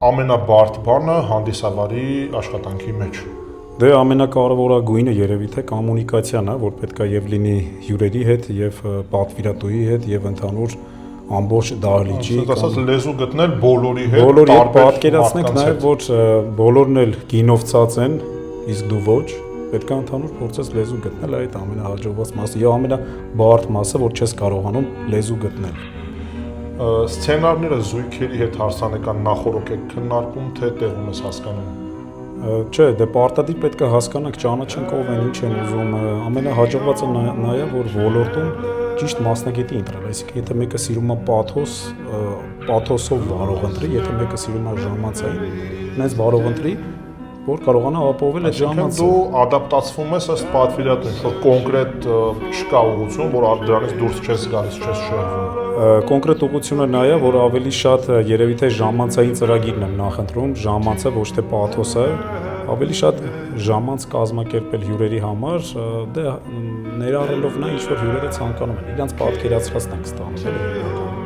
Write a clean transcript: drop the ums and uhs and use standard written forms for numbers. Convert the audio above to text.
Ամենաբարդ բանը հանդիսավարի աշխատանքի մեջ։ Դե ամենակարևորագույնը երևի թե կոմունիկացիան է, որ պետք է եւ լինի հյուրերի հետ, եւ պատվիրատուի հետ, եւ ընդհանուր ամբողջ դահլիճի։ Ասած լեզու գտնել բոլորի հետ, բոլորի հետ պատկերացնենք նաեւ, որ բոլորն էլ գինովցած են, իսկ դու ոչ, պետք է ընդհանուր փորձես լեզու գտնել, այդ ամենահաջողված մասը, եւ ամենաբարդ մասը, որ չես կարողանում լեզու գտնել։ Սցենարները զույգերի հետ հարսանեկան նախորոք եք քննարկում, թե տեղում ես հասկանում։ Չէ, դե պարտադիր պետք է հասկանանք, ճանաչենք ով են, ինչ են ուզում, ամենահաջողվածը նա է, որ ոլորտում ճիշտ մասնագետի ընտրել, այսինքն եթե մեկը սիրում է պաթոսով վարող ընտրի, եթե մեկը սիրում է ժամանցային, նենց վարող ընտրի, որ կարողանա ապահովել այդ ժամանցը։ Դու ադապտացվում ես ըստ պատվիրատուին, որ կոնկրետ չկա ուղղություն, որ դրանից դուրս չես գալիս, չես շեղվում։ Կոնկրետ ուղղությունը նա է, որ ավելի շատ երևի թե ժամանցային ծրագիրն եմ նախընտրում, ժամանցը ոչ թե պաթոսը, ավելի շատ ժամանց կազմակերպել հյուրերի համար, դե ներառելով նա ինչ որ հյուրերը ցանկանում են, իրանց պատկերացրածն ենք ստանում։